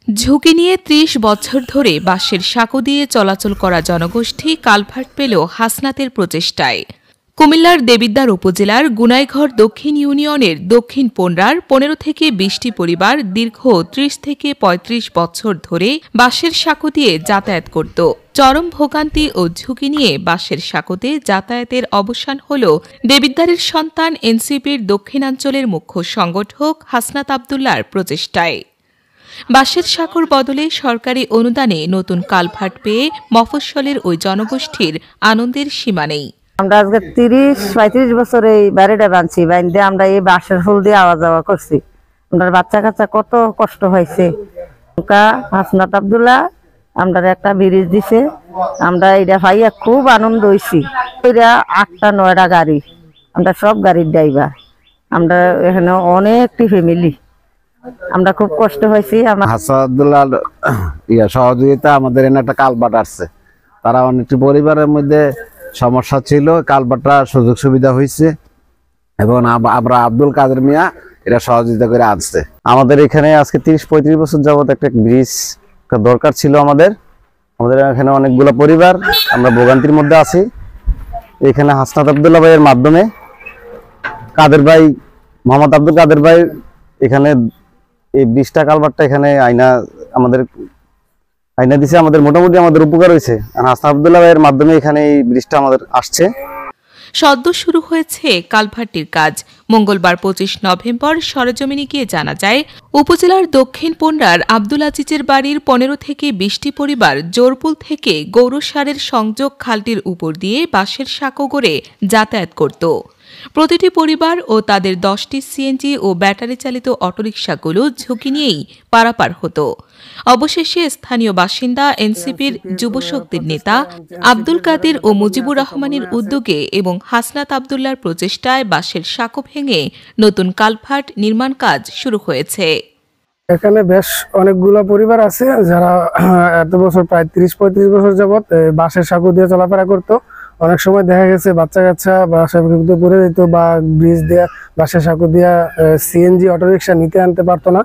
ঝুঁকি নিয়ে ৩০ বছর ধরে বাঁশের সাঁকো দিয়ে চলাচল করা জনগোষ্ঠী কালভার্ট পেল হাসনাতের প্রচেষ্টায়। কুমিল্লার দেবিদ্বার উপজেলার গুনাইঘর দক্ষিণ ইউনিয়নের দক্ষিণ পোনরার ১৫ থেকে ২০টি পরিবার দীর্ঘ ৩০ থেকে ৩৫ বছর ধরে বাঁশের সাঁকো দিয়ে যাতায়াত করত। চরম ভোগান্তি ও ঝুঁকি নিয়ে বাঁশের সাঁকোতে যাতায়াতের অবসান হল দেবিদ্বারের সন্তান এনসিপির দক্ষিণাঞ্চলের মুখ্য সংগঠক হাসনাত আবদুল্লাহর প্রচেষ্টায়। বাঁশের সাঁকোর বদলে সরকারি অনুদানে নতুন কালভার্ট পেয়ে মফস্বলের ওই জনগোষ্ঠীর আনন্দের সীমা নেই। আমরা আজকে ৩০-৩৫ বছর এই বাড়িটা বানছি, বাইন্দে আমরা এই বাঁশের ফুল দিয়ে আওয়া যাওয়া করছি। আমরা বাচ্চা কাচ্চা কত কষ্ট হয়েছে। হাসনাত আবদুল্লাহ আমরা একটা ব্রিজ দিছে, আমরা এটা ভাইয়া খুব আনন্দ হয়েছি। এটা ৮টা-৯টা গাড়ি, আমরা সব গাড়ির ড্রাইভার, আমরা এখানে অনেকটি ফ্যামিলি, আমরা খুব কষ্ট হয়েছি। হাসনাত আবদুল্লাহ সহযোগিতা আমাদের এনে একটা কালভার্ট আসছে, তারা অনেকটি পরিবারের মধ্যে সমস্যা ছিল, কালভার্টটা সুযোগ সুবিধা হয়েছে এবং আমরা আব্দুল কাদের মিয়া এটা সহযোগিতা করে আনছে। আমাদের এখানে আজকে ৩০-৩৫ বছর যাবত একটা ব্রিজ দরকার ছিল। আমাদের এখানে অনেকগুলো পরিবার, আমরা ভোগান্তির মধ্যে আছি। এখানে হাসনাত আবদুল্লাহ ভাইয়ের মাধ্যমে কাদের ভাই, মোহাম্মদ আব্দুল কাদের ভাই এখানে এই ব্রিজটা কালভার্টটা এখানে আইনা দিছে, আমাদের মোটামুটি আমাদের উপকার হয়েছে। হাসনাত আবদুল্লাহ ভাইয়ের মাধ্যমে এখানে এই ব্রিজটা আমাদের আসছে। সদ্য শুরু হয়েছে কালভার্টটির কাজ। মঙ্গলবার ২৫ নভেম্বর সরেজমিনে গিয়ে জানা যায়, উপজেলার দক্ষিণ পোনরার আব্দুল আজিজের বাড়ির ১৫ থেকে ২০টি পরিবার জোরপুল থেকে গৌরসারের সংযোগ খালটির উপর দিয়ে বাঁশের সাঁকো গড়ে যাতায়াত করত। প্রতিটি পরিবার ও তাদের ১০টি সিএনজি ও ব্যাটারি চালিত অটোরিকশাগুলো ঝুঁকি নিয়েই পারাপার হতো। অবশেষে স্থানীয় বাসিন্দা এনসিপির যুবশক্তির নেতা আব্দুল কাদের ও মুজিবুর রহমানের উদ্যোগে এবং হাসনাত আবদুল্লাহর প্রচেষ্টায় বাঁশের সাঁকো ভেঙে নতুন কালভার্ট নির্মাণ কাজ শুরু হয়েছে। এখানে বেশ অনেকগুলো পরিবার আছে যারা এত বছর, প্রায় ৩০-৩৫ বছর যাবৎ বাঁশের সাঁকো দিয়ে চলাফেরা করতো। অনেক সময় দেখা গেছে বাচ্চা কাচ্চা বাসায় পড়ে যেত বা ব্রিজ দিয়ে বাঁশের সাঁকো দিয়ে সিএনজি অটোরিকশা নিতে আনতে পারতো না।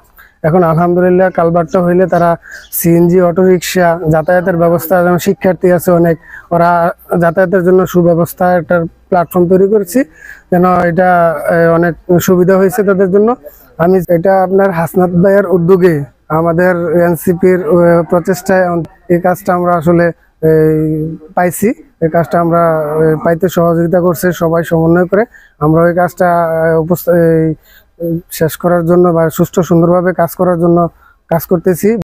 এখন আলহামদুলিল্লাহ কালভার্টটা হইলে তারা সিএনজি অটোরিকশা যাতায়াতের ব্যবস্থা, যেমন শিক্ষার্থী আছে অনেক, ওরা যাতায়াতের জন্য সুব্যবস্থা একটা প্ল্যাটফর্ম তৈরি করছি, যেন এটা অনেক সুবিধা হয়েছে তাদের জন্য। আমি এটা আপনার হাসনাত ভাইয়ের উদ্যোগে, আমাদের এনসিপির প্রচেষ্টায় এই কাজটা আমরা আসলে পাইছি। এই কাজটা আমরা পাইতে সহযোগিতা করছে সবাই সমন্বয় করে। আমরা ওই কাজটা শেষ করার জন্য বা সুষ্ঠু সুন্দরভাবে কাজ করার জন্য কাজ করতেছি।